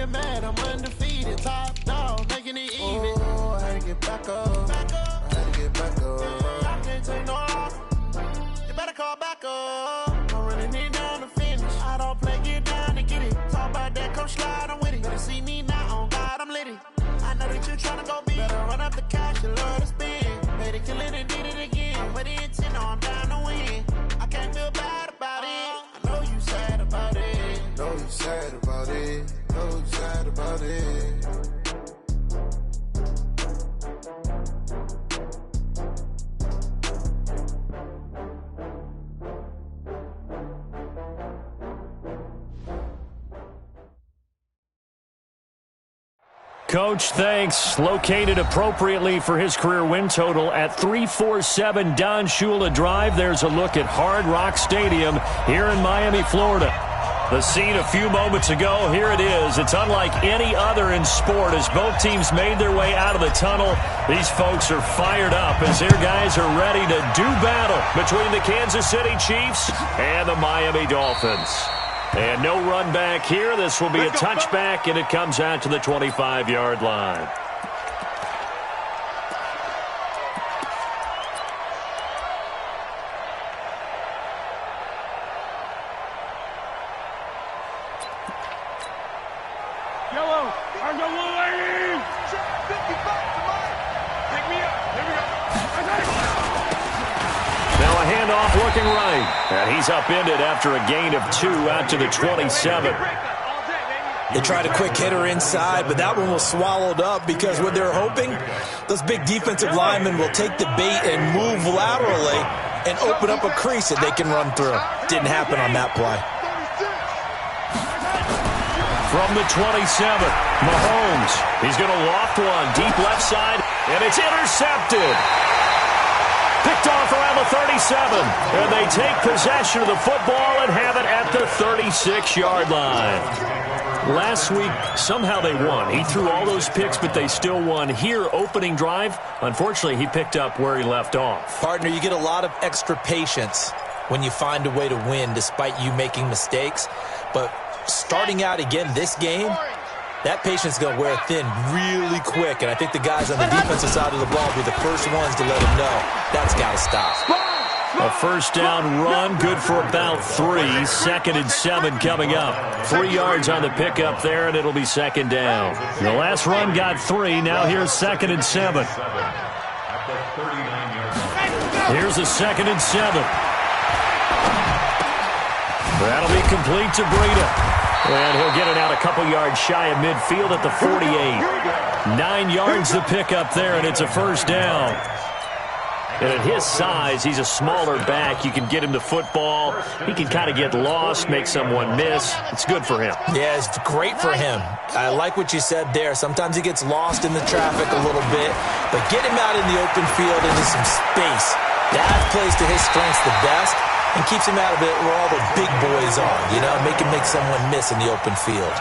get mad, I'm undefeated. Top dog, making it even. Oh, I had to get back up. I had to get back up. I can't take no off. You better call back up. I'm running it down to finish. I don't play, get down to get it. Talk about that, come slide, I'm with it. Better see me now, on God, I'm litty. I know that you're trying to go big. Better run up the cash, you love to spend. Made it, kill it, and did it again. But the intent, I'm down to win. I can't feel bad about it. I know you sad about it. Know you sad about it. Know you sad about it. Coach, thanks. Located appropriately for his career win total at 347 Don Shula Drive. There's a look at Hard Rock Stadium here in Miami, Florida. The scene a few moments ago, here it is. It's unlike any other in sport as both teams made their way out of the tunnel. These folks are fired up as their guys are ready to do battle between the Kansas City Chiefs and the Miami Dolphins. And no run back here. This will be a touchback, and it comes out to the 25-yard line. Yellow, I'm the little lady. 55 to mine. Pick me up. Here we go. Now a handoff looking right. And he's upended after a gain of 2 out to the 27. They tried a quick hitter inside, but that one was swallowed up because what they're hoping, those big defensive linemen will take the bait and move laterally and open up a crease that they can run through. Didn't happen on that play. From the 27, Mahomes. He's going to loft one deep left side, and it's intercepted. Picked off around the 37, and they take possession of the football and have it at the 36-yard line. Last week, somehow they won. He threw all those picks, but they still won. Here, opening drive, unfortunately, he picked up where he left off. Partner, you get a lot of extra patience when you find a way to win despite you making mistakes. But starting out again this game, that patience is going to wear thin really quick, and I think the guys on the defensive side of the ball will be the first ones to let him know that's got to stop. A first down run, good for about 3. 2nd and 7 coming up. 3 yards on the pickup there, and it'll be 2nd down. The last run got 3. Now here's 2nd and 7. Here's a 2nd and 7. That'll be complete to Breida. And he'll get it out a couple yards shy of midfield at the 48. 9 yards to pick up there, and it's a first down. And at his size, he's a smaller back. You can get him the football. He can kind of get lost, make someone miss. It's good for him. Yeah, it's great for him. I like what you said there. Sometimes he gets lost in the traffic a little bit, but get him out in the open field into some space. That plays to his strengths the best and keeps him out of it where all the big boys are, you know, make him make someone miss in the open field.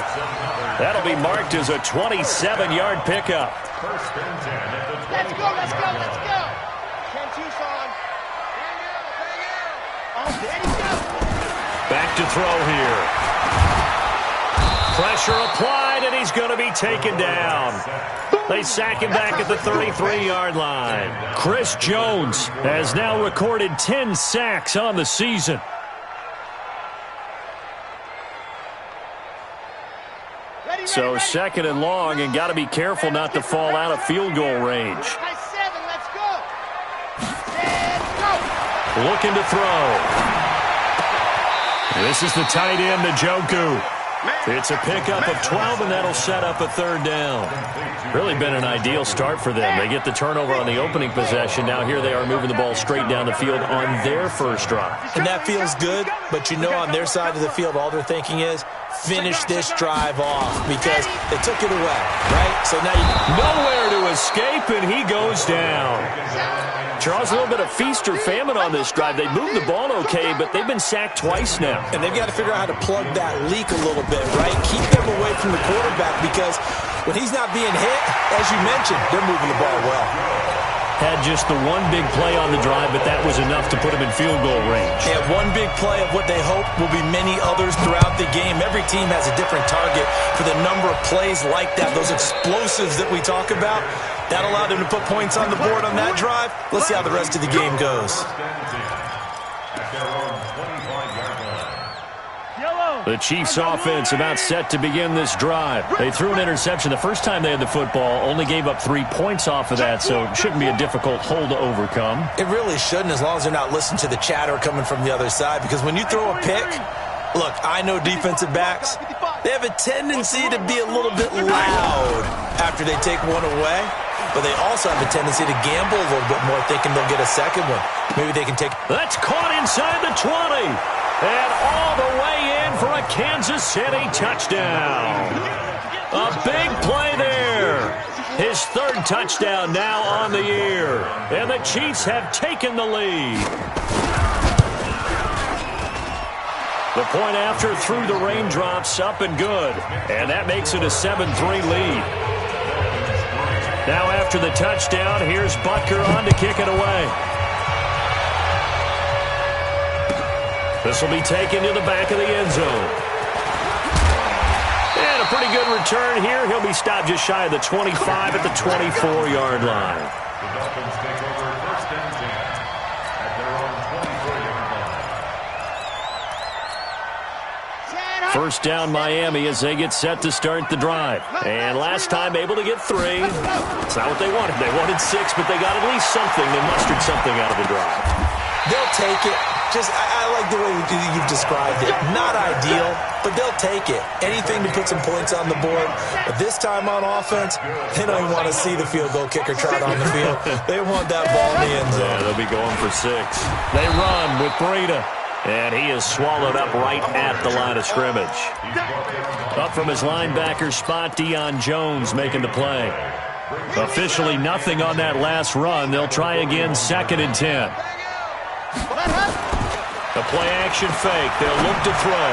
That'll be marked as a 27-yard pickup. Let's go, let's go, let's go. Back to throw here. Pressure applied, and he's going to be taken down. They sack him back at the 33-yard line. Chris Jones has now recorded 10 sacks on the season. So 2nd and long, and got to be careful not to fall out of field goal range. Looking to throw. This is the tight end, Njoku. It's a pickup of 12, and that'll set up a 3rd down. Really been an ideal start for them. They get the turnover on the opening possession. Now here they are moving the ball straight down the field on their first drive. And that feels good, but you know on their side of the field, all they're thinking is, finish this drive off because they took it away, right? So now you nowhere to escape, and he goes down. Charles, a little bit of feast or famine on this drive. They moved the ball okay, but they've been sacked twice now. And they've got to figure out how to plug that leak a little bit, right? Keep them away from the quarterback because when he's not being hit, as you mentioned, they're moving the ball well. had just the one big play on the drive, but that was enough to put him in field goal range. Yeah, one big play of what they hope will be many others throughout the game. Every team has a different target for the number of plays like that, those explosives that we talk about. That allowed them to put points on the board on that drive. Let's see how the rest of the game goes. The Chiefs' offense about set to begin this drive. They threw an interception the first time they had the football, only gave up 3 points off of that, so it shouldn't be a difficult hole to overcome. It really shouldn't, as long as they're not listening to the chatter coming from the other side, because when you throw a pick, look, I know defensive backs, they have a tendency to be a little bit loud after they take one away, but they also have a tendency to gamble a little bit more, thinking they'll get a second one. Maybe they can take... That's caught inside the 20. And all the way in for a Kansas City touchdown. A big play there. His third touchdown now on the year. And the Chiefs have taken the lead. The point after through the raindrops, up and good. And that makes it a 7-3 lead. Now after the touchdown, here's Butker on to kick it away. This will be taken to the back of the end zone. And a pretty good return here. He'll be stopped just shy of the 25 at the 24-yard line. The Dolphins take over first and 10 at their own 24-yard line. First down Miami as they get set to start the drive. And last time able to get 3. It's not what they wanted. They wanted 6, but they got at least something. They mustered something out of the drive. They'll take it. I like the way you've described it. Not ideal, but they'll take it. Anything to put some points on the board. But this time on offense, they don't even want to see the field goal kicker trot on the field. They want that ball in the end zone. Yeah, they'll be going for 6. They run with Breida. And he is swallowed up right at the line of scrimmage. Up from his linebacker spot, Deion Jones making the play. Officially nothing on that last run. They'll try again, 2nd and 10. The play-action fake. They'll look to throw.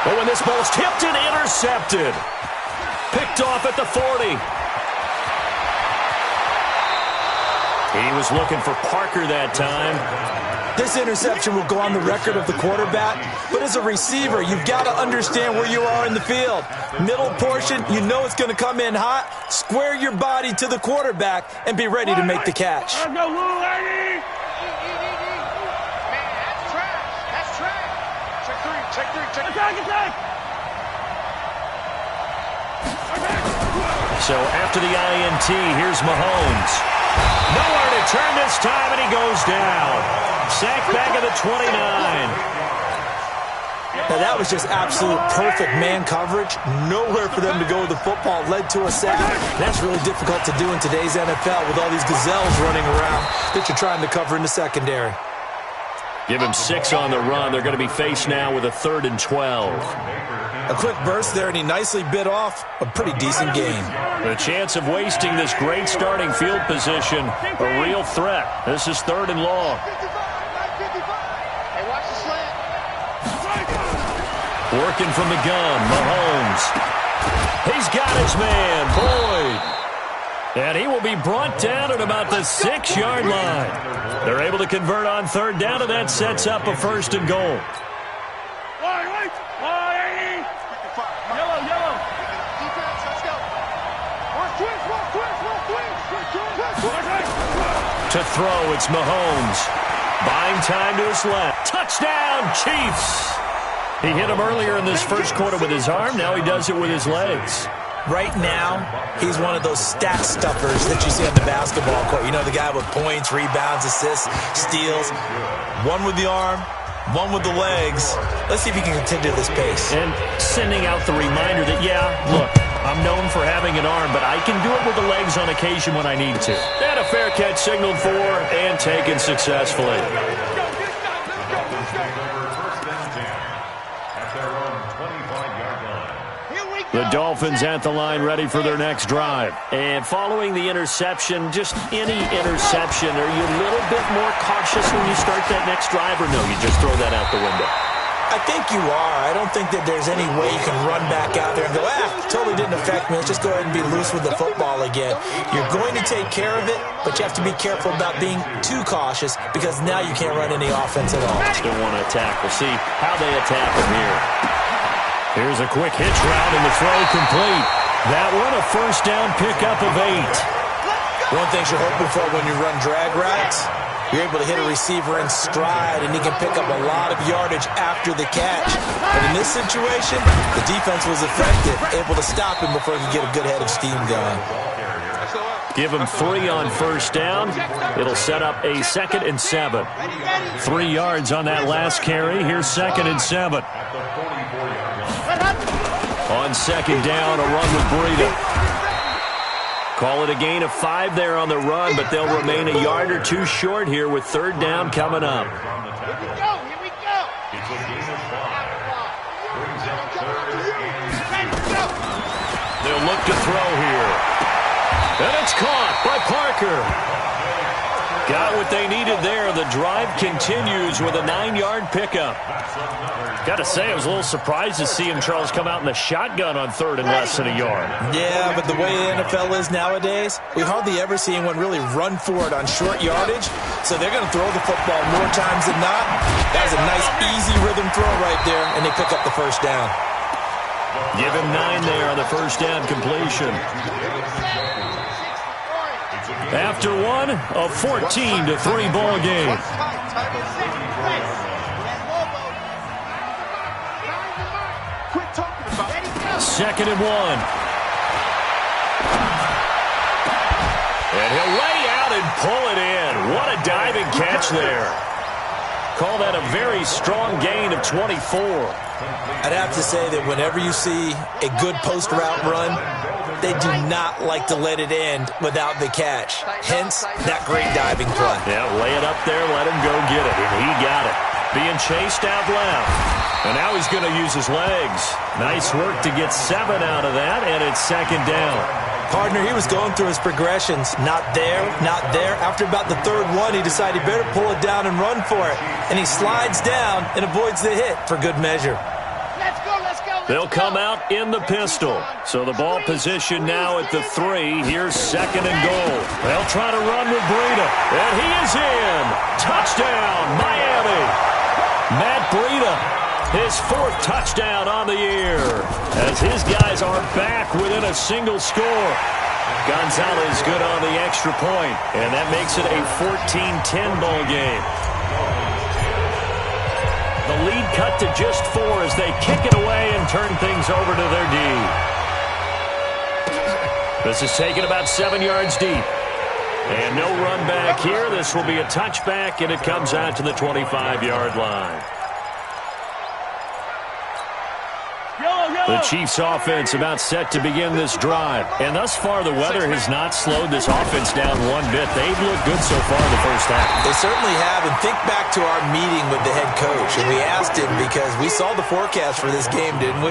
But when this ball's tipped and intercepted. Picked off at the 40. He was looking for Parker that time. This interception will go on the record of the quarterback, but as a receiver, you've got to understand where you are in the field. Middle portion, you know it's going to come in hot. Square your body to the quarterback and be ready to make the catch. So after the INT, here's Mahomes. Nowhere to turn this time, and he goes down. Sacked back at the 29. Now that was just absolute perfect man coverage. Nowhere for them to go with the football. Led to a sack. That's really difficult to do in today's NFL with all these gazelles running around that you're trying to cover in the secondary. Give him 6 on the run. They're going to be faced now with a 3rd and 12. A quick burst there, and he nicely bit off a pretty decent gain. The chance of wasting this great starting field position, a real threat. This is 3rd and long. Working from the gun, Mahomes. He's got his man, Boyd. And he will be brought down at about the 6-yard line. They're able to convert on 3rd down, and that sets up a 1st and goal. To throw, it's Mahomes. Buying time to his left. Touchdown, Chiefs! He hit him earlier in this first quarter with his arm. Now he does it with his legs. Right now, he's one of those stat stuffers that you see on the basketball court. You know, the guy with points, rebounds, assists, steals. One with the arm, one with the legs. Let's see if he can continue this pace. And sending out the reminder that, yeah, look, I'm known for having an arm, but I can do it with the legs on occasion when I need to. And a fair catch signaled for and taken successfully. The Dolphins at the line ready for their next drive. And following the interception, just any interception, are you a little bit more cautious when you start that next drive, or no, you just throw that out the window? I think you are. I don't think that there's any way you can run back out there and go, totally didn't affect me. Let's just go ahead and be loose with the football again. You're going to take care of it, but you have to be careful about being too cautious because now you can't run any offense at all. Still want to attack. We'll see how they attack him here. Here's a quick hitch route and the throw complete. That one a first down pickup of 8. One thing you're hoping for when you run drag routes, you're able to hit a receiver in stride, and he can pick up a lot of yardage after the catch. But in this situation, the defense was effective, able to stop him before he could get a good head of steam going. Give him 3 on first down. It'll set up a 2nd and 7. 3 yards on that last carry. Here's 2nd and 7. On 2nd down, a run with Breida. Call it a gain of 5 there on the run, but they'll remain a yard or 2 short here with 3rd down coming up. Here we go. They'll look to throw here. And it's caught by Parker. Got what they needed there. The drive continues with a 9-yard pickup. Got to say, I was a little surprised to see him, Charles, come out in the shotgun on 3rd and less than a yard. Yeah, but the way the NFL is nowadays, we hardly ever see anyone really run for it on short yardage. So they're going to throw the football more times than not. That was a nice, easy rhythm throw right there, and they pick up the first down. Give him 9 there on the first down completion. After one, a 14-3 ball game. Second and 1. And he'll lay out and pull it in. What a diving catch there. Call that a very strong gain of 24. I'd have to say that whenever you see a good post route run, they do not like to let it end without the catch. Hence, that great diving play. Yeah, lay it up there, let him go get it, and he got it. Being chased out left. And now he's going to use his legs. Nice work to get 7 out of that, and it's 2nd down. Partner, he was going through his progressions. Not there, not there. After about the 3rd one, he decided he better pull it down and run for it. And he slides down and avoids the hit for good measure. They'll come out in the pistol. So the ball position now at the 3. Here's 2nd and goal. They'll try to run with Breida. And he is in. Touchdown, Miami. Matt Breida, his 4th touchdown on the year. As his guys are back within a single score. Gonzalez good on the extra point. And that makes it a 14-10 ball game. The lead cut to just 4 as they kick it away and turn things over to their D. This is taken about 7 yards deep. And no run back here. This will be a touchback, and it comes out to the 25-yard line. The Chiefs' offense about set to begin this drive. And thus far, the weather has not slowed this offense down one bit. They've looked good so far in the first half. They certainly have. And think back to our meeting with the head coach. And we asked him because we saw the forecast for this game, didn't we?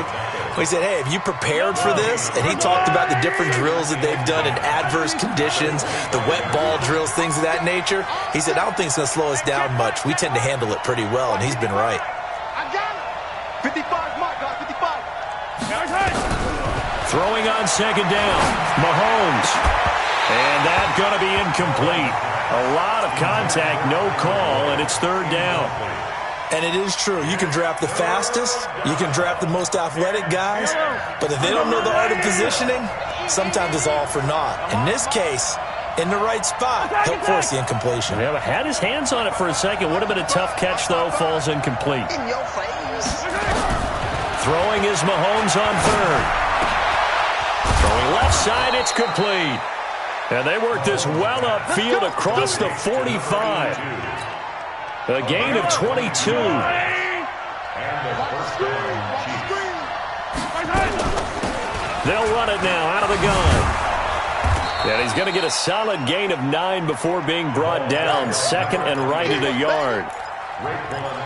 We said, hey, have you prepared for this? And he talked about the different drills that they've done in adverse conditions, the wet ball drills, things of that nature. He said, I don't think it's going to slow us down much. We tend to handle it pretty well, and he's been right. I got it. 55, Mark, 55. Throwing on 2nd down, Mahomes. And that's going to be incomplete. A lot of contact, no call, and it's 3rd down. And it is true. You can draft the fastest. You can draft the most athletic guys. But if they don't know the art of positioning, sometimes it's all for naught. In this case, in the right spot, he'll force the incompletion. Yeah, had his hands on it for a second. Would have been a tough catch, though. Falls incomplete. In your face. Throwing is Mahomes on 3rd. Throwing left side, it's complete. And they work this well upfield across the 45. A gain of 22. They'll run it now out of the gun. And he's going to get a solid gain of 9 before being brought down. 2nd and right at a yard.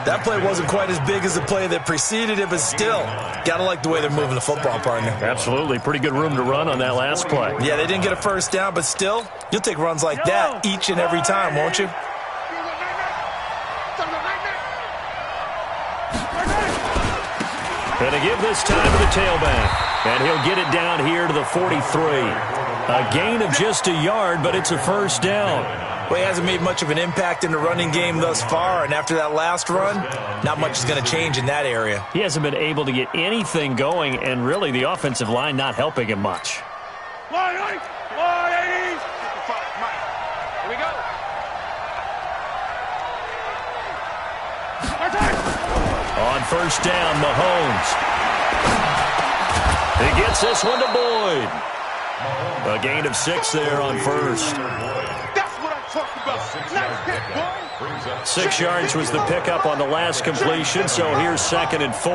That play wasn't quite as big as the play that preceded it, but still, got to like the way they're moving the football, partner. Absolutely. Pretty good room to run on that last play. Yeah, they didn't get a first down, but still, you'll take runs like that each and every time, won't you? And to give this time to the tailback. And he'll get it down here to the 43. A gain of just a yard, but it's a first down. Well, he hasn't made much of an impact in the running game thus far, and after that last run, not much is going to change in that area. He hasn't been able to get anything going, and really the offensive line not helping him much. Here we go. On first down, Mahomes. He gets this one to Boyd. A gain of 6 there on first. That's what I'm talking about. Nice hit, boy. 6 yards was the pickup on the last completion, so here's 2nd and 4.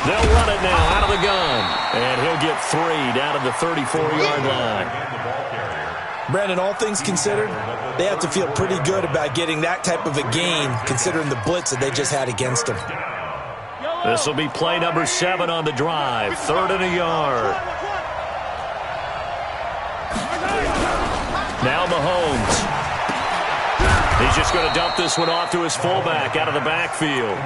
They'll run it now out of the gun. And he'll get 3 down to the 34-yard line. Brandon, all things considered, they have to feel pretty good about getting that type of a gain, considering the blitz that they just had against them. This will be play number 7 on the drive. 3rd and a yard. Now Mahomes. He's just going to dump this one off to his fullback out of the backfield.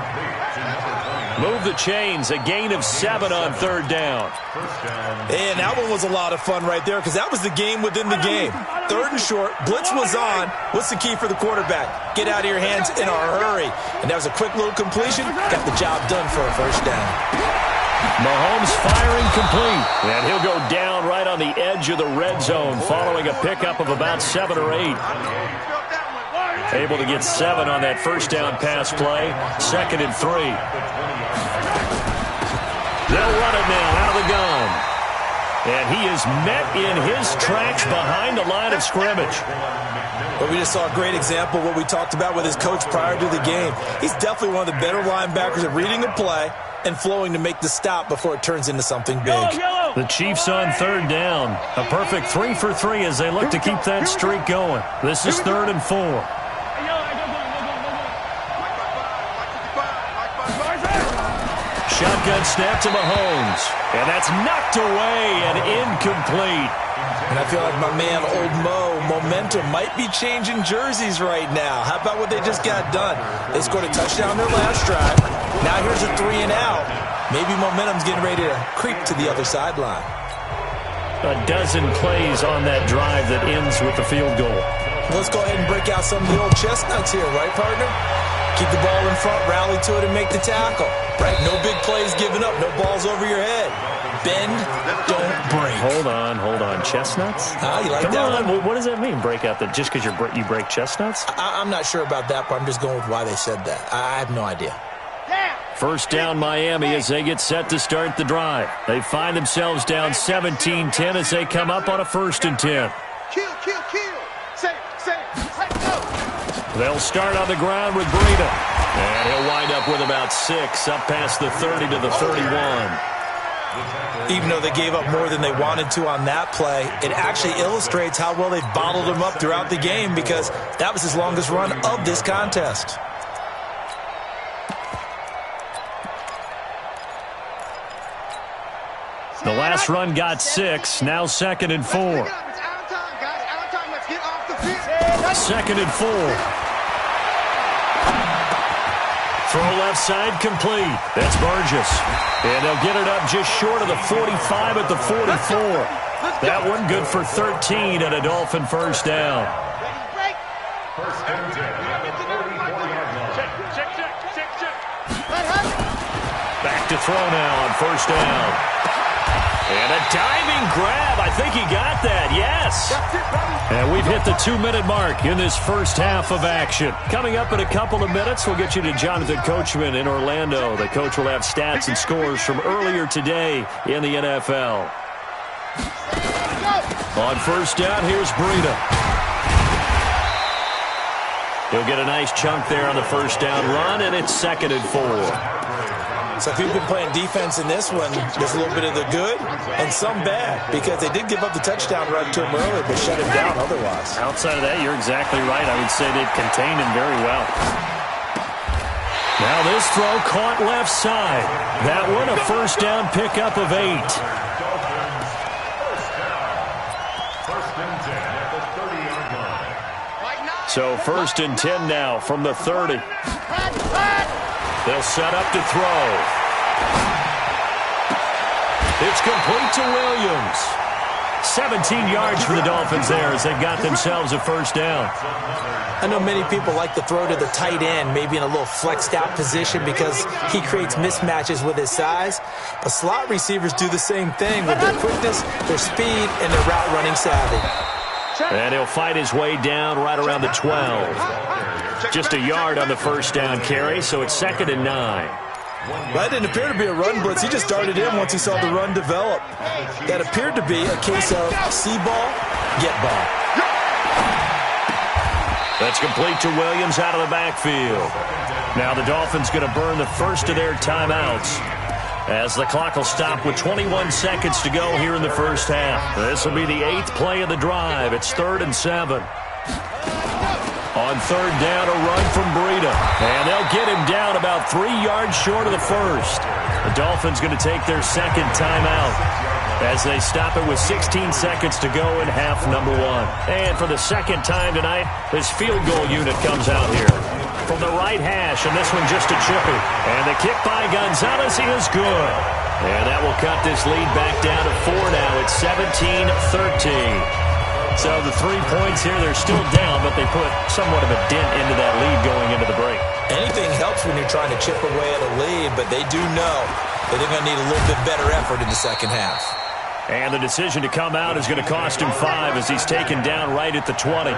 Move the chains. A gain of 7 on 3rd down. And that one was a lot of fun right there because that was the game within the game. 3rd and short. Blitz was on. What's the key for the quarterback? Get out of your hands in a hurry. And that was a quick little completion. Got the job done for a first down. Mahomes firing complete. And he'll go down right on the edge of the red zone following a pickup of about 7 or 8. Able to get 7 on that first down pass play. 2nd and 3. They'll run it now out of the gun. And he is met in his tracks behind the line of scrimmage. But we just saw a great example of what we talked about with his coach prior to the game. He's definitely one of the better linebackers at reading a play and flowing to make the stop before it turns into something big. The Chiefs on 3rd down. A perfect 3 for 3 as they look to keep that streak going. This is 3rd and 4. Shotgun snap to Mahomes. And that's knocked away and incomplete. And I feel like my man, Old Mo, momentum might be changing jerseys right now. How about what they just got done? They scored a touchdown their last drive. Now here's a 3 and out. Maybe momentum's getting ready to creep to the other sideline. A dozen plays on that drive that ends with the field goal. Let's go ahead and break out some of the old chestnuts here, right, partner? Keep the ball in front, rally to it, and make the tackle. Right? No big plays given up, no balls over your head. Bend, don't break. Hold on. Chestnuts? You like Come that on. one? What does that mean, break out? That just because you break chestnuts? I'm not sure about that, but I'm just going with why they said that. I have no idea. First down Miami as they get set to start the drive. They find themselves down 17-10 as they come up on a 1st and 10. Kill. Say, let's go. They'll start on the ground with Breida. And he'll wind up with about 6 up past the 30 to the 31. Even though they gave up more than they wanted to on that play, it actually illustrates how well they've bottled him up throughout the game because that was his longest run of this contest. The last run got 6, now 2nd and 4. 2nd and 4. Throw left side complete. That's Burgess. And they'll get it up just short of the 45 at the 44. That one good for 13 and a Dolphin first down. Back to throw now on first down. And a diving grab. I think he got that. Yes. And we've hit the 2-minute mark in this first half of action. Coming up in a couple of minutes, we'll get you to Jonathan Coachman in Orlando. The coach will have stats and scores from earlier today in the NFL. On first down, here's Breida. He'll get a nice chunk there on the first down run, and it's 2nd and 4. So if you've been playing defense in this one, there's a little bit of the good and some bad because they did give up the touchdown run to him earlier but shut him down otherwise. Outside of that, you're exactly right. I would say they've contained him very well. Now this throw caught left side. That one a first down pickup of 8. So 1st and 10 now from the 30. They'll set up to throw. It's complete to Williams. 17 yards for the Dolphins there as they've got themselves a first down. I know many people like to throw to the tight end, maybe in a little flexed out position because he creates mismatches with his size. But slot receivers do the same thing with their quickness, their speed, and their route running savvy. And he'll fight his way down right around the 12. Just a yard on the first down carry, so it's 2nd and 9. That didn't appear to be a run blitz. He just darted in once he saw the run develop. That appeared to be a case of see ball, get ball. That's complete to Williams out of the backfield. Now the Dolphins going to burn the first of their timeouts as the clock will stop with 21 seconds to go here in the first half. This will be the 8th play of the drive. It's 3rd and 7. On 3rd down, a run from Breida. And they'll get him down about 3 yards short of the first. The Dolphins going to take their 2nd timeout as they stop it with 16 seconds to go in half number 1. And for the 2nd time tonight, this field goal unit comes out here. From the right hash, and this one just a chippy. And the kick by Gonzalez is good. And that will cut this lead back down to 4 now. It's 17-13. So the 3 points here, they're still down, but they put somewhat of a dent into that lead going into the break. Anything helps when you're trying to chip away at a lead, but they do know that they're going to need a little bit better effort in the second half. And the decision to come out is going to cost him 5 as he's taken down right at the 20.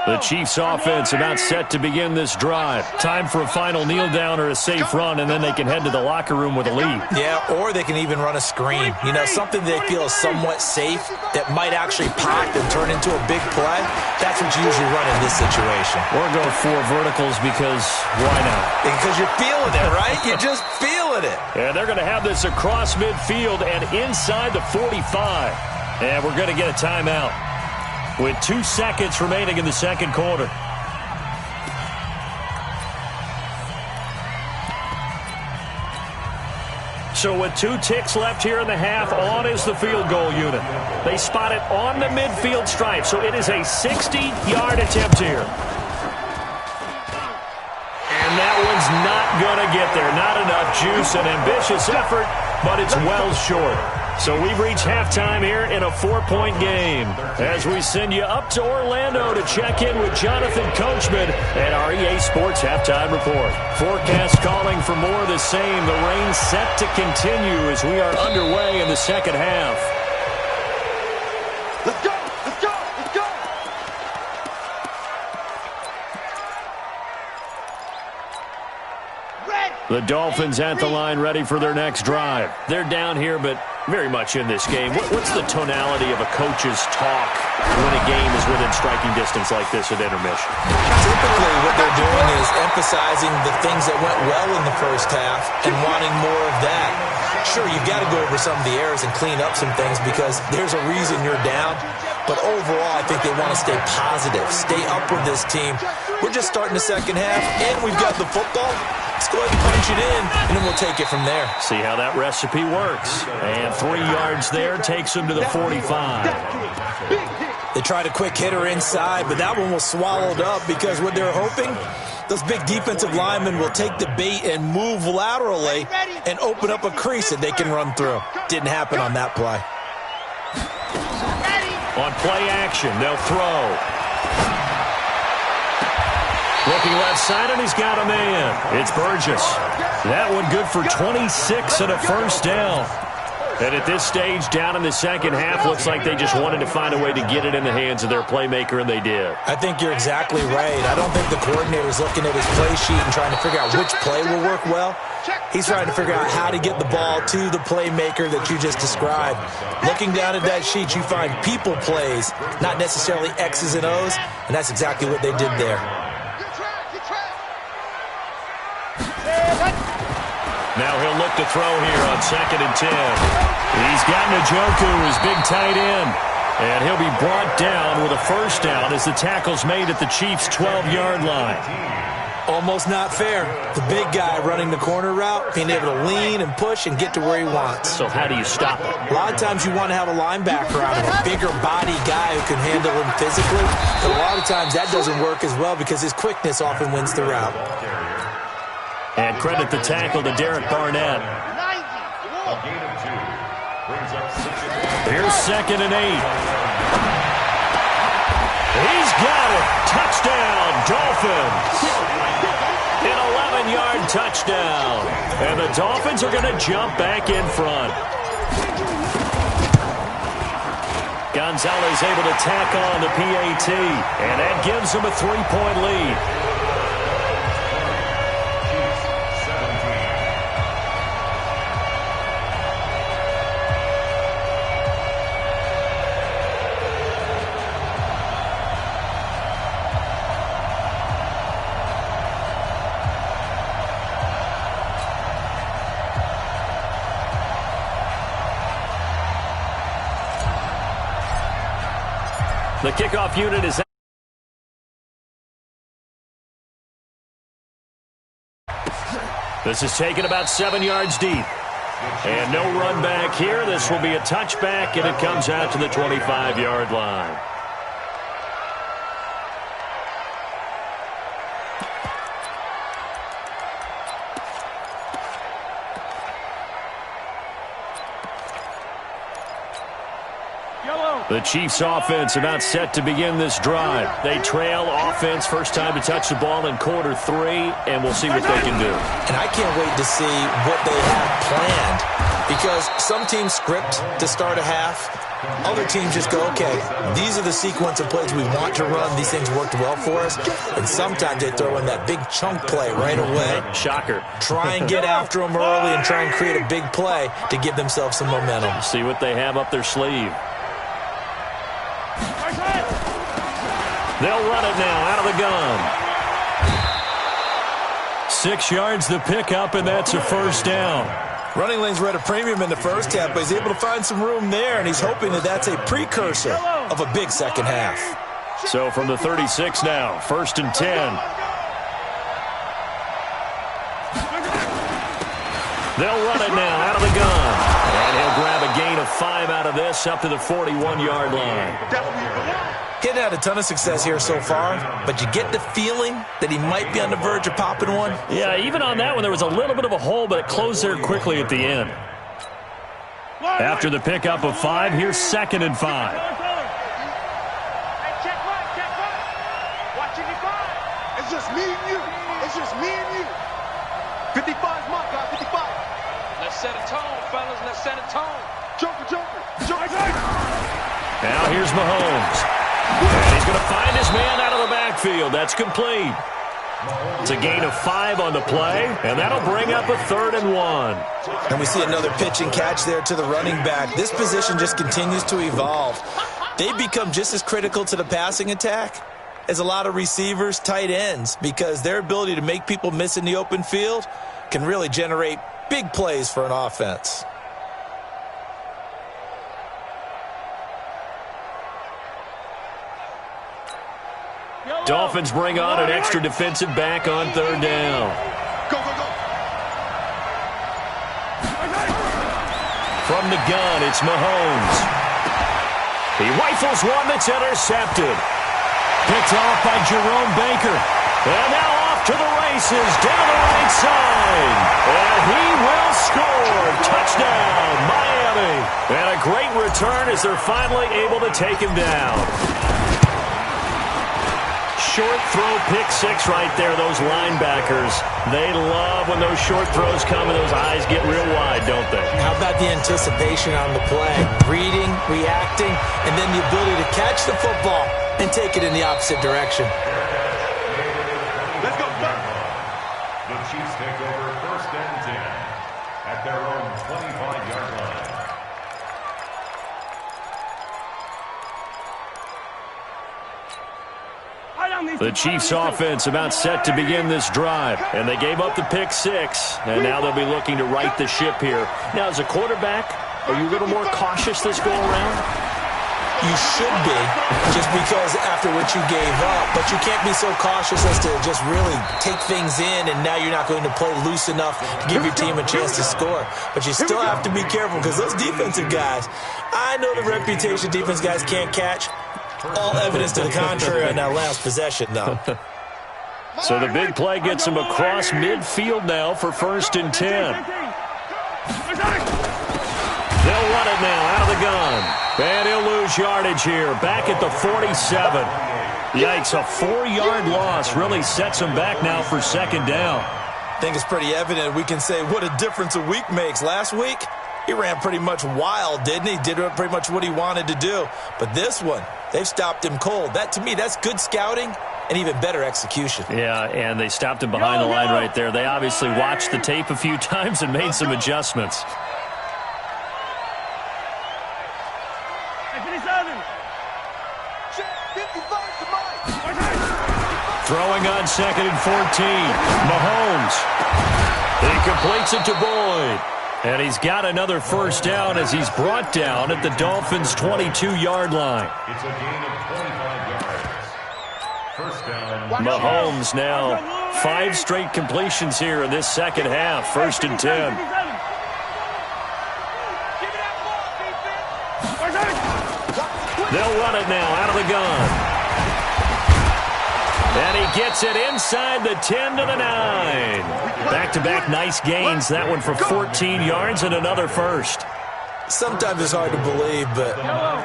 The Chiefs offense about set to begin this drive. Time for a final kneel down or a safe run, and then they can head to the locker room with a lead. Yeah, or they can even run a screen. You know, something they feel is somewhat safe that might actually pop and turn into a big play. That's what you usually run in this situation. Or go 4 verticals because why not? Because you're feeling it, right? You're just feeling it. And they're going to have this across midfield and inside the 45. And we're going to get a timeout with 2 seconds remaining in the second quarter. So with 2 ticks left here in the half, on is the field goal unit. They spot it on the midfield stripe, so it is a 60-yard attempt here. And that one's not going to get there. Not enough juice, an ambitious effort, but it's well short. So we've reached halftime here in a 4-point game as we send you up to Orlando to check in with Jonathan Coachman at our EA Sports Halftime Report. Forecast calling for more of the same. The rain set to continue as we are underway in the second half. Let's go! Let's go! Let's go! The Dolphins at the line ready for their next drive. They're down here, but very much in this game. What's the tonality of a coach's talk when a game is within striking distance like this at intermission? Typically what they're doing is emphasizing the things that went well in the first half and wanting more of that. Sure, you've got to go over some of the errors and clean up some things because there's a reason you're down. But overall, I think they want to stay positive, stay up with this team. We're just starting the second half, and we've got the football. Let's go ahead and punch it in, and then we'll take it from there. See how that recipe works. And 3 yards there takes them to the 45. They tried a quick hitter inside, but that one was swallowed up because what they're hoping, those big defensive linemen will take the bait and move laterally and open up a crease that they can run through. Didn't happen on that play. On play action, they'll throw. Looking left side, and he's got a man. It's Burgess. That one good for 26 and a first down. And at this stage, down in the second half, looks like they just wanted to find a way to get it in the hands of their playmaker, and they did. I think you're exactly right. I don't think the coordinator's looking at his play sheet and trying to figure out which play will work well. He's trying to figure out how to get the ball to the playmaker that you just described. Looking down at that sheet, you find people plays, not necessarily X's and O's, and that's exactly what they did there. Now he'll look to throw here on 2nd and 10. He's got Njoku, his big tight end. And he'll be brought down with a first down as the tackle's made at the Chiefs' 12-yard line. Almost not fair. The big guy running the corner route, being able to lean and push and get to where he wants. So how do you stop it? A lot of times you want to have a linebacker on him, a bigger body guy who can handle him physically. But a lot of times that doesn't work as well because his quickness often wins the route. And credit the tackle to Derek Barnett. Here's 2nd and 8. He's got it. Touchdown, Dolphins. An 11-yard touchdown. And the Dolphins are going to jump back in front. Gonzalez able to tack on the PAT. And that gives them a 3-point lead. The kickoff unit is out. This is taken about 7 yards deep. And no run back here. This will be a touchback, and it comes out to the 25-yard line. The Chiefs offense about set to begin this drive. They trail offense, first time to touch the ball in quarter 3, and we'll see what they can do. And I can't wait to see what they have planned because some teams script to start a half. Other teams just go, okay, these are the sequence of plays we want to run. These things worked well for us. And sometimes they throw in that big chunk play right away. Shocker. Try and get after them early and try and create a big play to give themselves some momentum. See what they have up their sleeve. They'll run it now out of the gun. 6 yards the pickup, and that's a first down. Running lanes were at a premium in the first half, but he's able to find some room there, and he's hoping that that's a precursor of a big second half. So from the 36 now, 1st and 10. They'll run it now out of the gun. And he'll grab a gain of 5 out of this up to the 41-yard line. Getting had a ton of success here so far, but you get the feeling that he might be on the verge of popping one. Yeah, even on that one, there was a little bit of a hole, but it closed there quickly at the end. After the pickup of 5, here's 2nd and 5. It's just me and you. It's just me and you. 55 is my guy, 55. Let's set a tone, fellas. Let's set a tone. Joker. Now here's Mahomes. And he's going to find his man out of the backfield. That's complete. It's a gain of 5 on the play, and that'll bring up a 3rd and 1. And we see another pitch and catch there to the running back. This position just continues to evolve. They become just as critical to the passing attack as a lot of receivers, tight ends, because their ability to make people miss in the open field can really generate big plays for an offense. Dolphins bring on an extra defensive back on 3rd down. Go. From the gun, it's Mahomes. He rifles one that's intercepted. Picked off by Jerome Baker. And now off to the races down the right side. And he will score. Touchdown, Miami. And a great return as they're finally able to take him down. Short throw, pick 6 right there. Those linebackers, they love when those short throws come and those eyes get real wide, don't they? How about the anticipation on the play? Reading, reacting, and then the ability to catch the football and take it in the opposite direction. Let's go. The Chiefs take over 1st and 10 at their own 25-yard line. The Chiefs offense about set to begin this drive, and they gave up the pick 6, and now they'll be looking to right the ship here. Now, as a quarterback, are you a little more cautious this go around? You should be, just because after what you gave up. But you can't be so cautious as to just really take things in, and now you're not going to play loose enough to give your team a chance to score. But you still have to be careful, because those defensive guys, I know the reputation defense guys can't catch. All evidence to the contrary on that last possession, though. So the big play gets him across midfield now for 1st and 10. They'll run it now out of the gun. And he'll lose yardage here. Back at the 47. Yikes, a 4-yard loss really sets him back now for 2nd down. I think it's pretty evident. We can say what a difference a week makes. Last week, he ran pretty much wild, didn't he? Did pretty much what he wanted to do. But this one, they've stopped him cold. That, to me, that's good scouting and even better execution. Yeah, and they stopped him behind the line right there. They obviously watched the tape a few times and made some adjustments. Throwing on 2nd and 14. Mahomes. He completes it to Boyd. And he's got another 1st down as he's brought down at the Dolphins' 22-yard line. It's a gain of 25 yards. 1st down. Mahomes now 5 straight completions here in this 2nd half. 1st and 10. They'll run it now out of the gun. And he gets it inside the 10 to the 9. Back-to-back nice gains. That one for 14 yards and another 1st. Sometimes it's hard to believe, but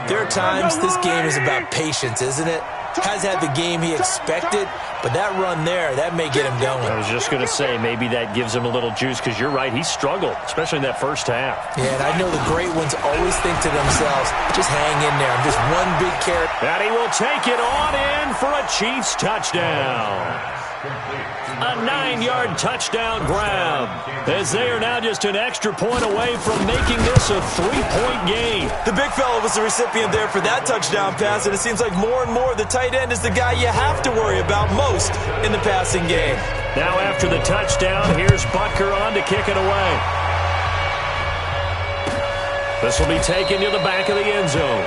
there are times this game is about patience, isn't it? Has had the game he expected, but that run there, that may get him going. I was just going to say, maybe that gives him a little juice, because you're right, he struggled, especially in that 1st half. Yeah, and I know the great ones always think to themselves, just hang in there. I'm just one big carrot. And he will take it on in for a Chiefs touchdown. A 9-yard touchdown grab, as they are now just an extra point away from making this a 3-point game. The big fella was the recipient there for that touchdown pass, and it seems like more and more the tight end is the guy you have to worry about most in the passing game. Now after the touchdown, here's Butker on to kick it away. This will be taken to the back of the end zone.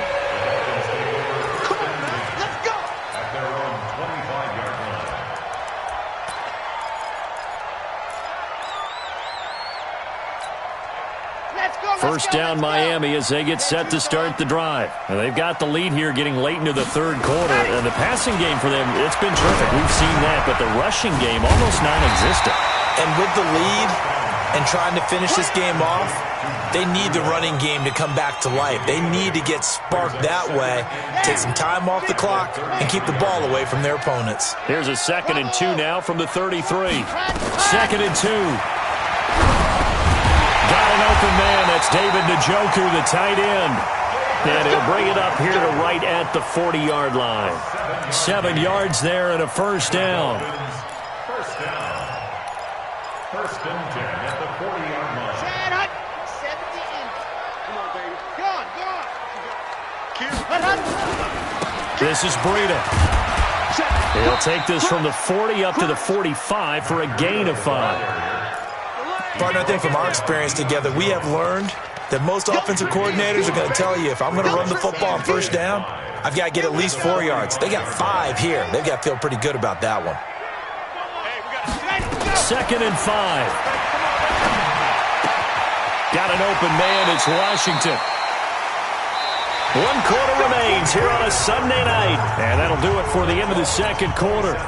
First down Miami as they get set to start the drive. And they've got the lead here getting late into the 3rd quarter. And the passing game for them, it's been terrific. We've seen that, but the rushing game almost non-existent. And with the lead and trying to finish this game off, they need the running game to come back to life. They need to get sparked that way, take some time off the clock, and keep the ball away from their opponents. Here's a 2nd and 2 now from the 33. 2nd and 2. Got an open man. That's David Njoku, the tight end. And he'll bring it up here to right at the 40-yard line. 7 yards there and a 1st down. 1st down. 1st and 10 at the 40-yard line. 70 in. Come on. This is Breida. He'll take this from the 40 up to the 45 for a gain of 5. Partner, I think from our experience together, we have learned that most offensive coordinators are going to tell you, if I'm going to run the football on 1st down, I've got to get at least 4 yards. They got 5 here. They've got to feel pretty good about that one. 2nd and 5. Got an open man. It's Washington. 1 quarter remains here on a Sunday night. And that'll do it for the end of the 2nd quarter.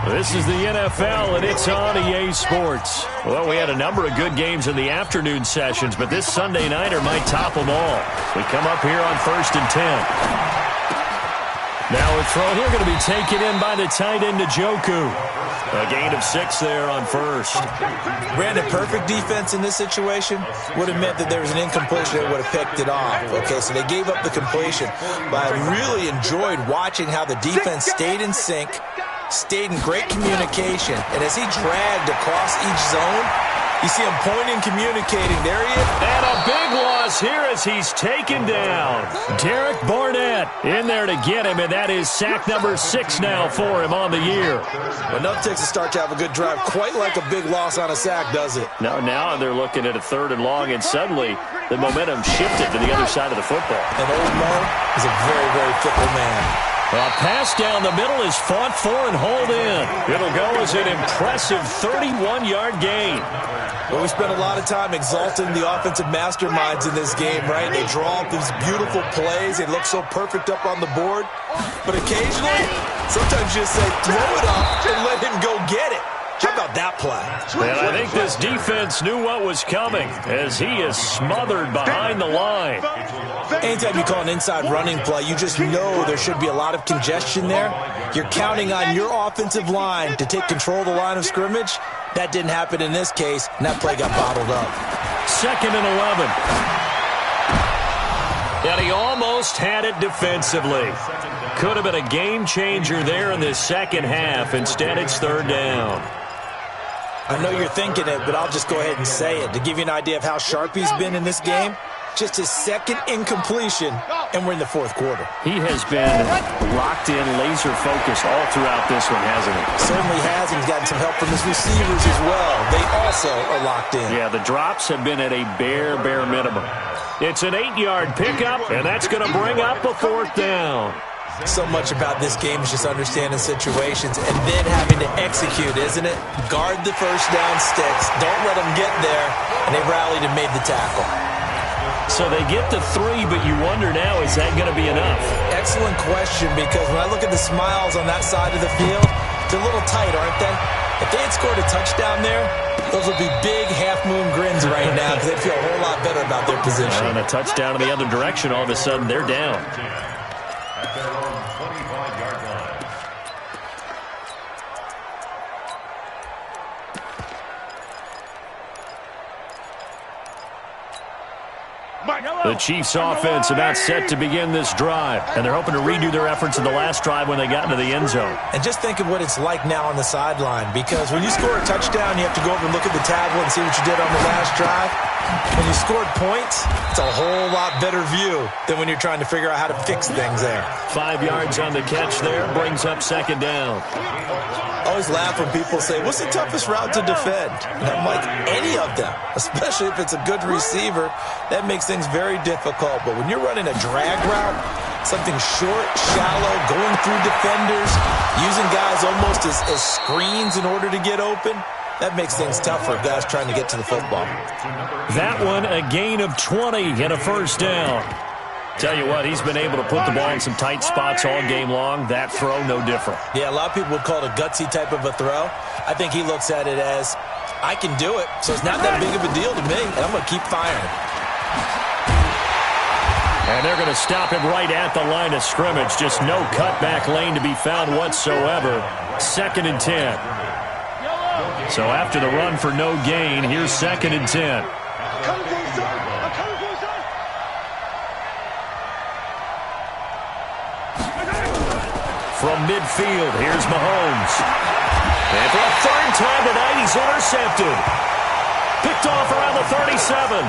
This is the NFL, and it's on EA Sports. Well, we had a number of good games in the afternoon sessions, but this Sunday nighter might top them all. We come up here on 1st and 10. Now a throw here going to be taken in by the tight end Njoku. A gain of 6 there on 1st. Ran a perfect defense in this situation. Would have meant that there was an incompletion that would have picked it off. Okay, so they gave up the completion. But I really enjoyed watching how the defense stayed in sync, stayed in great communication, and as he dragged across each zone, You see him pointing, communicating. There he is. And a big loss here as he's taken down. Derek Barnett in there to get him, and that is sack number 6 now for him on the year. Well, enough takes a start to have a good drive. Quite like a big loss on a sack, does it? No, now they're looking at a 3rd and long, and suddenly the momentum shifted to the other side of the football. And old Mo is a very, very fickle man. A pass down the middle is fought for and hauled in. It'll go as an impressive 31-yard gain. Well, we spent a lot of time exalting the offensive masterminds in this game, right? They draw up these beautiful plays. They look so perfect up on the board. But occasionally, sometimes you just say, throw it up and let him go get it. How about that play? And I think this defense knew what was coming as he is smothered behind the line. Anytime you call an inside running play, you just know there should be a lot of congestion there. You're counting on your offensive line to take control of the line of scrimmage. That didn't happen in this case, and that play got bottled up. 2nd and 11. And he almost had it defensively. Could have been a game changer there in the second half. Instead, it's 3rd down. I know you're thinking it, but I'll just go ahead and say it. To give you an idea of how sharp he's been in this game, just his 2nd incompletion, and we're in the 4th quarter. He has been locked in, laser-focused all throughout this one, hasn't he? Certainly has, and he's gotten some help from his receivers as well. They also are locked in. Yeah, the drops have been at a bare minimum. It's an 8-yard pickup, and that's going to bring up a 4th down. So much about this game is just understanding situations and then having to execute, isn't it? Guard the first down sticks. Don't let them get there. And they rallied and made the tackle. So they get to 3, but you wonder now, is that going to be enough? Excellent question, because when I look at the smiles on that side of the field, they're a little tight, aren't they? If they had scored a touchdown there, those would be big half-moon grins right now because they'd feel a whole lot better about their position. And a touchdown in the other direction, all of a sudden they're down. At their own 25-yard line. The Chiefs' offense about set to begin this drive, and they're hoping to redo their efforts in the last drive when they got into the end zone. And just think of what it's like now on the sideline, because when you score a touchdown, you have to go over and look at the tablet and see what you did on the last drive. When you scored points, it's a whole lot better view than when you're trying to figure out how to fix things there. 5 yards on the catch there, brings up 2nd down. I always laugh when people say, what's the toughest route to defend? And I'm like, any of them, especially if it's a good receiver. That makes things very difficult. But when you're running a drag route, something short, shallow, going through defenders, using guys almost as screens in order to get open, that makes things tough for guys trying to get to the football. That one, a gain of 20 and a 1st down. Tell you what, he's been able to put the ball in some tight spots all game long. That throw, no different. Yeah, a lot of people would call it a gutsy type of a throw. I think he looks at it as, I can do it, so it's not that big of a deal to me, and I'm going to keep firing. And they're going to stop him right at the line of scrimmage. Just no cutback lane to be found whatsoever. 2nd and 10. So after the run for no gain, here's 2nd and 10. From midfield, here's Mahomes. And for a 3rd time tonight, he's intercepted. Picked off around the 37.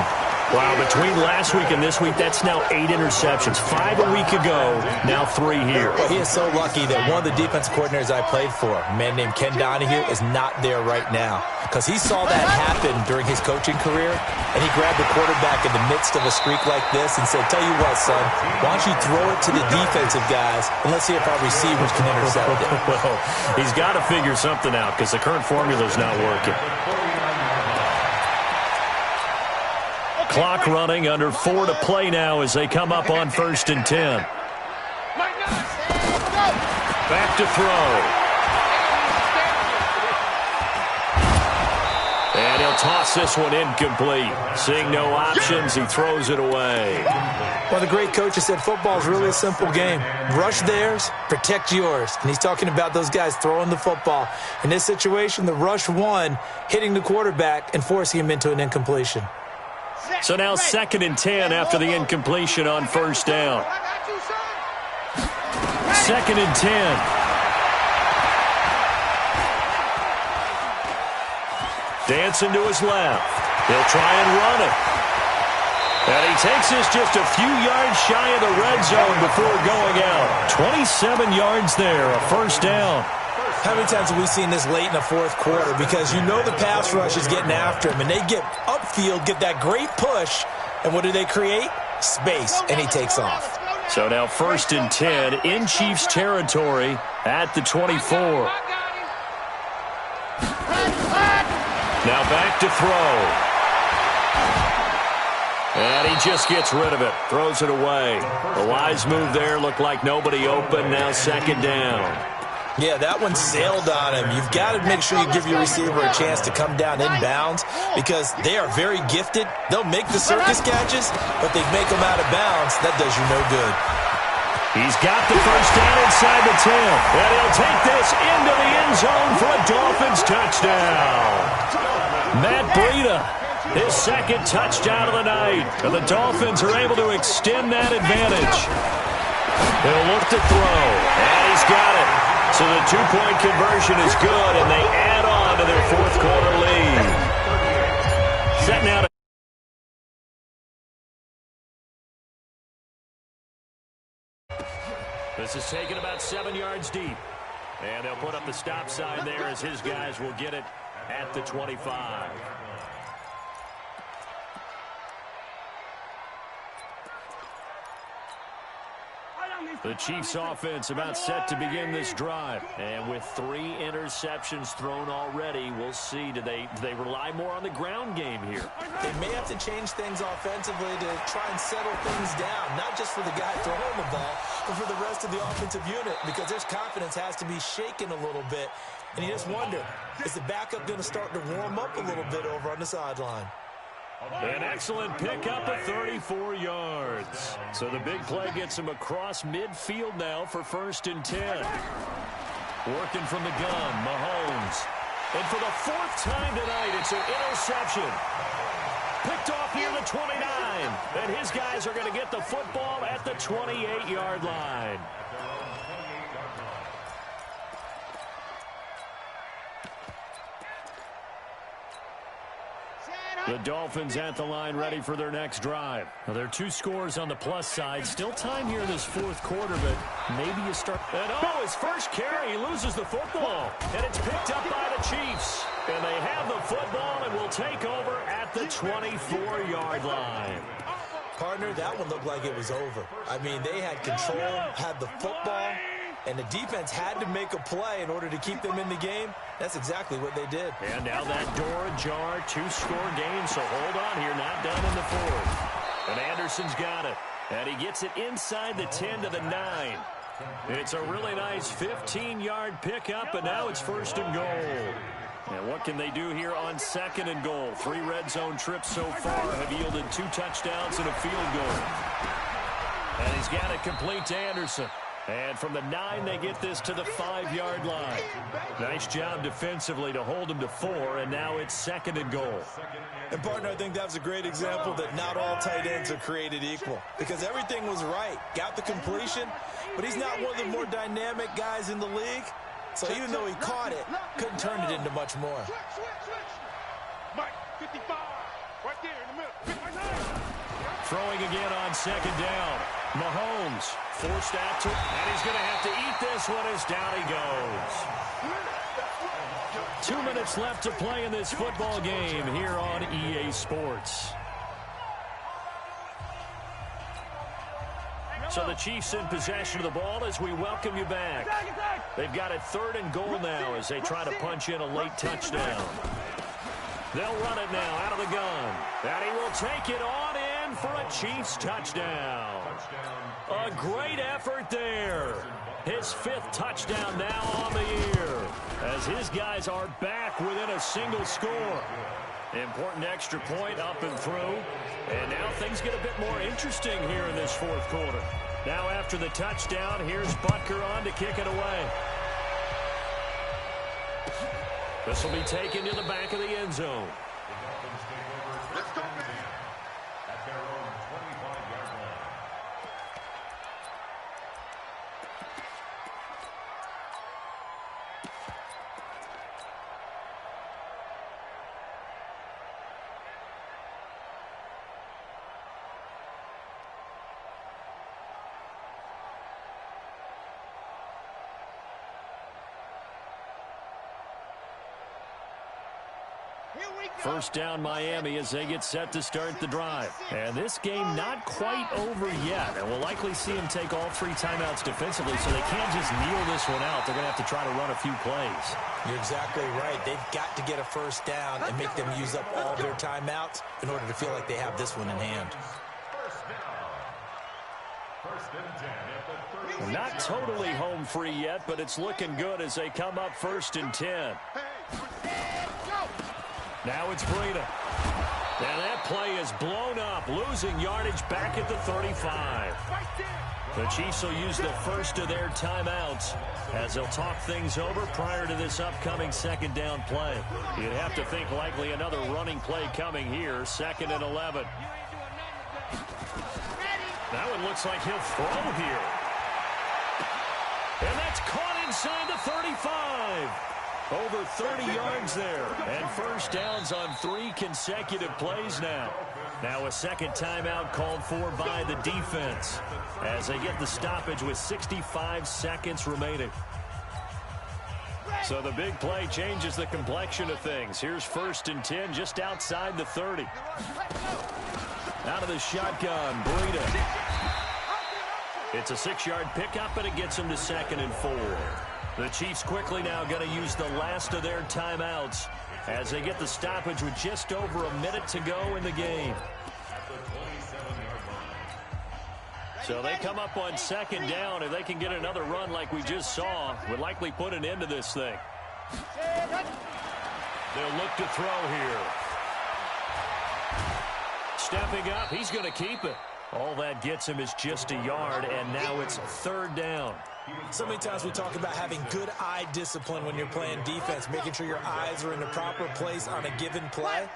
Wow, between last week and this week, that's now 8 interceptions. 5 a week ago, now 3 here. Well, he is so lucky that one of the defense coordinators I played for, a man named Ken Donahue, is not there right now. Because he saw that happen during his coaching career, and he grabbed the quarterback in the midst of a streak like this and said, tell you what, son, why don't you throw it to the defensive guys, and let's see if our receivers can intercept it. Well, he's got to figure something out because the current formula is not working. Clock running, under 4 to play now as they come up on 1st and 10. Back to throw. And he'll toss this one incomplete. Seeing no options, he throws it away. Well, the great coach has said football is really a simple game. Rush theirs, protect yours. And he's talking about those guys throwing the football. In this situation, the rush won, hitting the quarterback and forcing him into an incompletion. So now 2nd and 10 after the incompletion on 1st down. 2nd and 10. Dancing to his left. He'll try and run it. And he takes this just a few yards shy of the red zone before going out. 27 yards there, a first down. How many times have we seen this late in the fourth quarter? Because you know the pass rush is getting after him, and they get upfield, get that great push, and what do they create? Space, and he takes off. So now 1st and 10 in Chiefs territory at the 24. Now back to throw. And he just gets rid of it, throws it away. The wise move there, looked like nobody open, now 2nd down. Yeah, that one sailed on him. You've got to make sure you give your receiver a chance to come down inbounds because they are very gifted. They'll make the circus catches, but they make them out of bounds. That does you no good. He's got the first down inside the 10, and he'll take this into the end zone for a Dolphins touchdown. Matt Breida, his 2nd touchdown of the night. And the Dolphins are able to extend that advantage. He'll look to throw, and he's got it. So the 2-point conversion is good, and they add on to their 4th quarter lead. Set now to this is taken about 7 yards deep. And they'll put up the stop sign there as his guys will get it at the 25. The Chiefs offense about set to begin this drive. And with 3 interceptions thrown already, we'll see. Do they rely more on the ground game here? They may have to change things offensively to try and settle things down, not just for the guy throwing the ball, but for the rest of the offensive unit, because their confidence has to be shaken a little bit. And you just wonder, is the backup going to start to warm up a little bit over on the sideline? An excellent pickup of 34 yards. So the big play gets him across midfield now for 1st and 10. Working from the gun, Mahomes. And for the 4th time tonight, it's an interception. Picked off near the 29. And his guys are going to get the football at the 28-yard line. The Dolphins at the line ready for their next drive. Now, there are 2 scores on the plus side. Still time here in this 4th quarter, but maybe you start. And his first carry, he loses the football. And it's picked up by the Chiefs. And they have the football and will take over at the 24-yard line. Partner, that one looked like it was over. I mean, they had control, had the football, and the defense had to make a play in order to keep them in the game. That's exactly what they did. And now that door ajar, 2-score game, so hold on here, not done in the 4th. And Anderson's got it. And he gets it inside the 10 to the 9. It's a really nice 15-yard pickup, and now it's 1st and goal. And what can they do here on 2nd and goal? 3 red zone trips so far have yielded 2 touchdowns and a field goal. And he's got it complete to Anderson. And from the 9, they get this to the 5-yard line. Nice job defensively to hold him to 4, and now it's 2nd and goal. And, partner, I think that was a great example that not all tight ends are created equal, because everything was right. Got the completion, but he's not one of the more dynamic guys in the league. So even though he caught it, couldn't turn it into much more. Mike, 55, right there in the middle. Throwing again on 2nd down. Mahomes forced out to, and he's going to have to eat this one as down he goes. 2 minutes left to play in this football game here on EA Sports. So the Chiefs in possession of the ball as we welcome you back. They've got it 3rd and goal now as they try to punch in a late touchdown. They'll run it now out of the gun. And he will take it on in for a Chiefs touchdown. A great effort there. His 5th touchdown now on the year as his guys are back within a single score. Important extra point up and through. And now things get a bit more interesting here in this 4th quarter. Now after the touchdown, here's Butker on to kick it away. This will be taken to the back of the end zone. Let's go. At their own 25-yard line. First down Miami as they get set to start the drive. And this game not quite over yet. And we'll likely see them take all 3 timeouts defensively, so they can't just kneel this one out. They're going to have to try to run a few plays. You're exactly right. They've got to get a first down and make them use up all their timeouts in order to feel like they have this one in hand. Not totally home free yet, but it's looking good as they come up 1st and 10. Now it's Breida. And that play is blown up, losing yardage back at the 35. The Chiefs will use the first of their timeouts as they'll talk things over prior to this upcoming 2nd down play. You'd have to think likely another running play coming here, 2nd and 11. That one looks like he'll throw here. And that's caught inside the 35. Over 30 yards there. And first downs on 3 consecutive plays now. Now a 2nd timeout called for by the defense as they get the stoppage with 65 seconds remaining. So the big play changes the complexion of things. Here's 1st and 10 just outside the 30. Out of the shotgun, Breida. It's a 6-yard pickup, and it gets him to 2nd and 4. The Chiefs quickly now going to use the last of their timeouts as they get the stoppage with just over a minute to go in the game. So they come up on 2nd down. If they can get another run like we just saw, would likely put an end to this thing. They'll look to throw here. Stepping up, he's going to keep it. All that gets him is just a yard, and now it's 3rd down. So many times we talk about having good eye discipline when you're playing defense, making sure your eyes are in the proper place on a given play.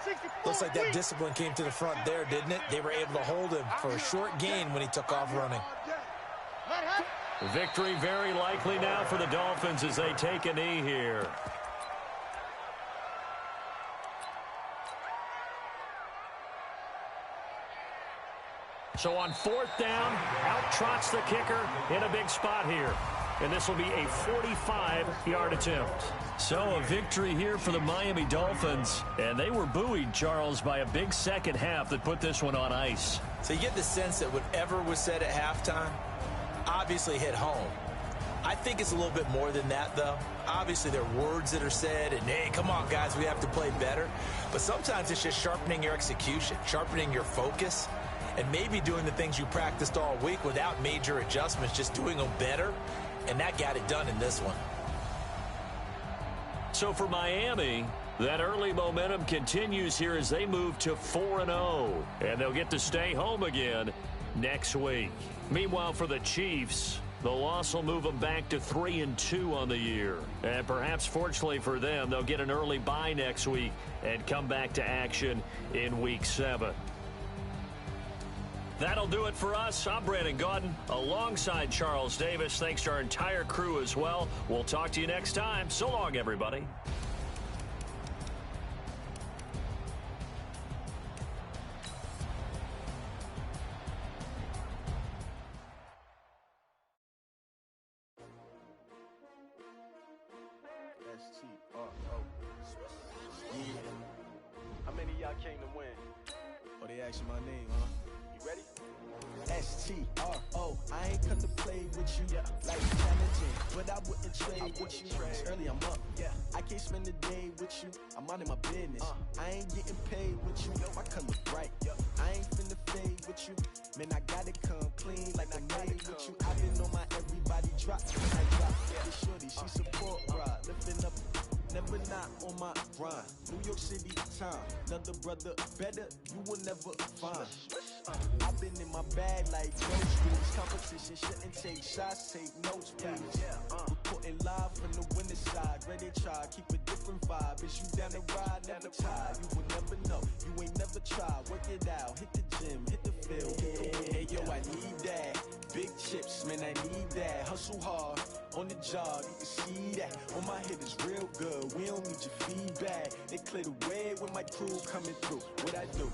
Looks like that discipline came to the front there, didn't it? They were able to hold him for a short gain when he took off running. Victory very likely now for the Dolphins as they take a knee here. So on 4th down, out trots the kicker in a big spot here. And this will be a 45-yard attempt. So a victory here for the Miami Dolphins. And they were buoyed, Charles, by a big second half that put this one on ice. So you get the sense that whatever was said at halftime obviously hit home. I think it's a little bit more than that, though. Obviously, there are words that are said, and, hey, come on, guys, we have to play better. But sometimes it's just sharpening your execution, sharpening your focus, and maybe doing the things you practiced all week without major adjustments, just doing them better, and that got it done in this one. So for Miami, that early momentum continues here as they move to 4-0, and they'll get to stay home again next week. Meanwhile, for the Chiefs, the loss will move them back to 3-2 on the year. And perhaps fortunately for them, they'll get an early bye next week and come back to action in Week 7. That'll do it for us. I'm Brandon Gaudin alongside Charles Davis. Thanks to our entire crew as well. We'll talk to you next time. So long, everybody. How many of y'all came to win? Oh, they asking my name, huh? You ready? S-T-R-O, I ain't come to play with you like challenging, but I wouldn't trade with you. It's early, I'm up. I can't spend the day with you. I'm out of my business. I ain't getting paid with you. My color bright. I ain't finna fade with you. Man, I gotta come clean like I made with you. I been on my everybody drop when I drop. This shorty, she support ride, lifting up. Never not on my grind. New York City time. Another brother better, you will never find. I've been in my bag like groceries. Competition shouldn't take shots, take notes, please. Reporting live from the winning side. Ready to try, keep a different vibe. Is you down the ride, never tired. You will never know, you ain't never tried. Work it out, hit the gym, hit the field. Hey, yo, I need that. Big chips, man, I need that. Hustle hard, on the job, you can see that. On my head is real good, we don't need your feedback. They clear the way when my crew coming through. What I do?